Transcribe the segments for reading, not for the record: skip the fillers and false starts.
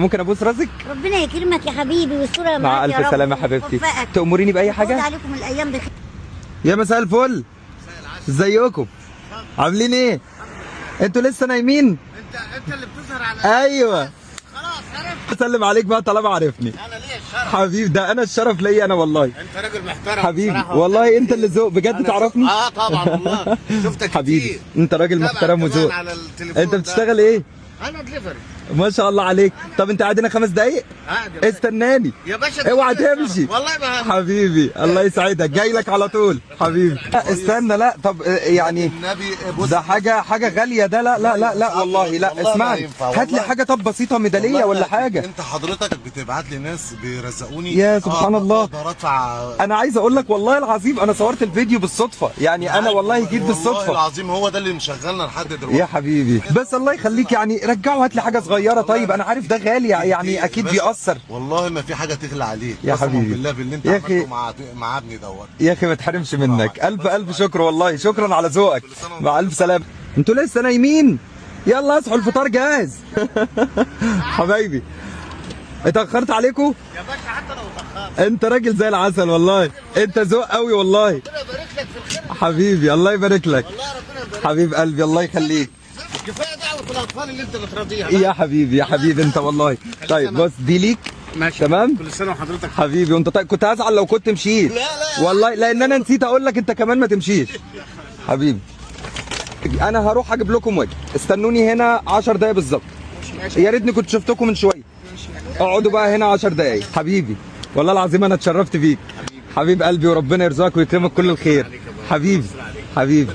ممكن ابوس راسك؟ ربنا يكرمك يا حبيبي والصوره مع معاك يا الف رب سلامه حبيبتي. ويوفقك. تأمريني باي تعود حاجه؟ عليكم الايام بخير. يا مساء الفل. ازيكم؟ عاملين ايه؟ انتوا لسه نايمين؟ انت اللي بتظهر على ايوه خلاص عرفت. اسلم عليك بقى طالما عرفني. انا ليا الشرف. حبيبي ده انا الشرف ليا انا والله. انت راجل محترم حبيبي بصراحة. والله انت اللي ذوق بجد أنا تعرفني؟ طبعا والله شفتك حبيبي كتير. انت راجل تابع محترم كمان وذوق. على التليفون انت ده. بتشتغل ايه؟ انا دليفري. ما شاء الله عليك. طب انت قاعد هنا 5 دقايق؟ قاعد يا باشا. استناني يا باشا اوعى ده تمشي. والله ما حبيبي الله يسعدك جاي لك على طول حبيبي. لا استنى لا طب يعني النبي بص ده حاجه غاليه ده. لا لا لا لا والله لا والله ما اسمعني ينفع، هات لي والله. حاجه طب بسيطه ميداليه والله ولا لا، حاجه. انت حضرتك بتبعت لي ناس بيرزقوني. يا سبحان الله. اقدر ادفع. انا عايز اقول لك والله العظيم انا صورت الفيديو بالصدفه يعني انا والله جيت والله بالصدفه. العظيم هو ده اللي مشغلنا لحد دلوقتي. يا حبيبي بس الله يخليك يعني رجعوا هات لي حاجه صغيره. طيب انا عارف ده غالي يعني اكيد باشا، بيأثر. والله ما في حاجه تغلى عليك يا قسماً حبيبي. بالله باللي انت يا أخي. عملته مع ابني دوت. يا اخي ما تحرمش منك. الف شكر والله الف على ذوقك. مع الف سلامه. انتوا لسه نايمين؟ يلا اصحوا الفطار جاهز. حبايبي اتأخرت عليكم؟ يا باشا حتى لو اتاخرت. انت راجل زي العسل والله. انت ذوق قوي والله. ربنا يبارك لك في الخير. حبيبي الله يبارك لك. والله ربنا يبارك. حبيب قلبي الله يخليك. كفايه دعوه الاطفال اللي انت بتراضيها. يا حبيبي يا حبيبي انت والله. طيب بص دي ليك. ماشي تمام؟ كل سنه وحضرتك حبيبي وانت طيب كنت هزعل لو كنت مشيت. لا، لا. والله لان انا نسيت اقول لك انت كمان ما تمشيش. حبيبي انا هروح اجيب لكم واجي استنوني هنا 10 دقايق بالظبط. يا ريتني كنت شفتكم من شويه. اقعدوا بقى هنا 10 دقايق. حبيبي والله العظيم انا اتشرفت بيك. حبيب قلبي وربنا يرزقك ويكرمك كل الخير. حبيبي حبيبي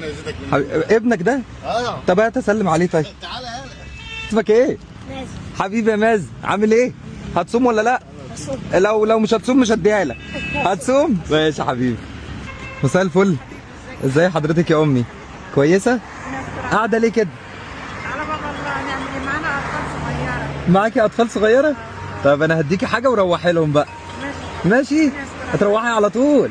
ابنك ده؟ اه طب هات اسلم عليه. طيب تعالى يلا. اسمك ايه؟ ماشي. حبيبي يا مازن عامل ايه؟ هتصوم ولا لا؟ لو مش هتصوم مش هديها لك. هتصوم؟ ماشي يا حبيبي. مساء الفل. ازاي حضرتك يا امي؟ كويسه؟ قاعده ليه كده؟ على باب الله نعمل ايه؟ معانا اطفال صغيره. معاكي اطفال صغيره؟ طب انا هديكي حاجه وروحي لهم بقى. ماشي؟ هتروحي على طول.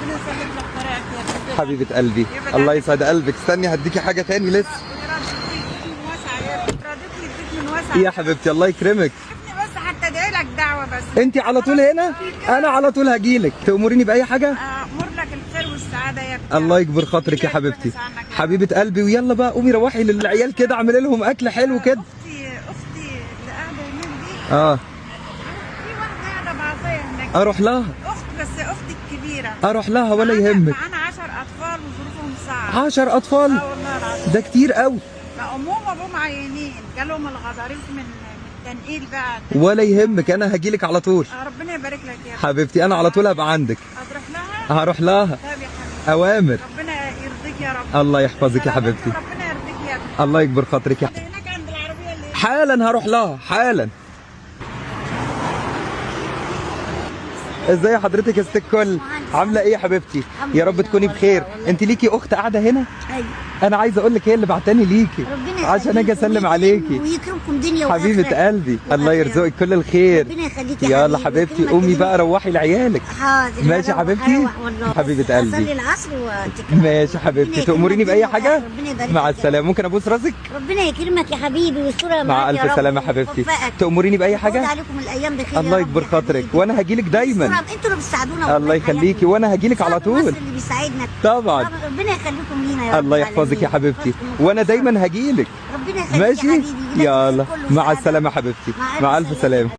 ربنا يسلم لك طريقك يا بنت. حبيبه قلبي الله يسعد قلبك. استني هديكي حاجه تاني لسه. يديك من واسع يا بنت. راضيك يديك من واسع. يا حبيبتي الله يكرمك. شوفني بس حتى ادعي لك دعوه بس. انت على طول هنا؟ انا على طول هجيلك. تأمريني باي حاجه؟ امر لك الخير والسعاده يا بنت. الله يكبر خاطرك يا حبيبتي. ربنا يسعدك يا حبيبه قلبي ويلا بقى قومي روحي للعيال كده اعملي لهم اكل حلو كده. اختي اللي قاعده يمين دي اه في واحده قاعده بعصايه هناك. اروح لها اخت بس اختي الكبيره. اروح لها ولا يهمك. معانا 10 اطفال وظروفهم صعبه. 10 اطفال اه والله العظيم. ده كتير قوي. امهم وابوهم عيانين جالهم الغضاريف من التنقيل بقى. ولا يهمك انا هجيلك على طول. ربنا يبارك لك يا رب. حبيبتي انا على طول هبقى عندك. هتروح لها؟ هروح لها. طيب يا حبيبي. اوامر. ربنا يرضيك يا رب. الله يحفظك يا حبيبتي. ربنا يرضيك يا ابني. الله يكبر خاطرك يا ده هناك عند العربيه اللي حالا هروح لها حالا. ازاي حضرتك يا ست الكل؟ عامله ايه يا حبيبتي؟ يا رب تكوني بخير. انت ليكي اخت قاعده هنا؟ ايوه. انا عايز اقول لك هي اللي بعتني ليكي ربنا عشان اجي يخليكم اسلم عليكي. ويكرمكم دنيا واخره. حبيبه قلبي الله وآخرة. يرزقك كل الخير. ربنا يخليك يا يلا حبيبي حبيبتي ويكرمك قومي كده. بقى روحي لعيالك. حاضر. ماشي يا حبيبتي؟ والله. حبيبة قلبي. اصلي العصر واتكل. ماشي يا حبيبتي ربنا تأمريني بأي يكرمك حاجة؟ ربنا يبارك مع لك. السلامة. ممكن أبوس راسك؟ ربنا يكرمك يا حبيبي والصوره مع معاك يا ألف رب سلامة حبيبتي. ويوفقك. تأمريني بأي تعود حاجة؟ عليكم الايام بخير. الله يا رب يكبر يا خاطرك حبيبي. وأنا هجيلك دايما. انتوا اللي بتساعدونا الله يخليكي وأنا هجيلك على مصر طول. اللي بيساعدنا. طبعا. ربنا يخليكم لينا يا رب الله يحفظك يا العالمين. حبيبتي وأنا دايما هجيلك. ربنا يخليك يا ماشي؟ حبيبي. يلا كله مع سعادة. السلامة حبيبتي. مع مع ألف سلامة.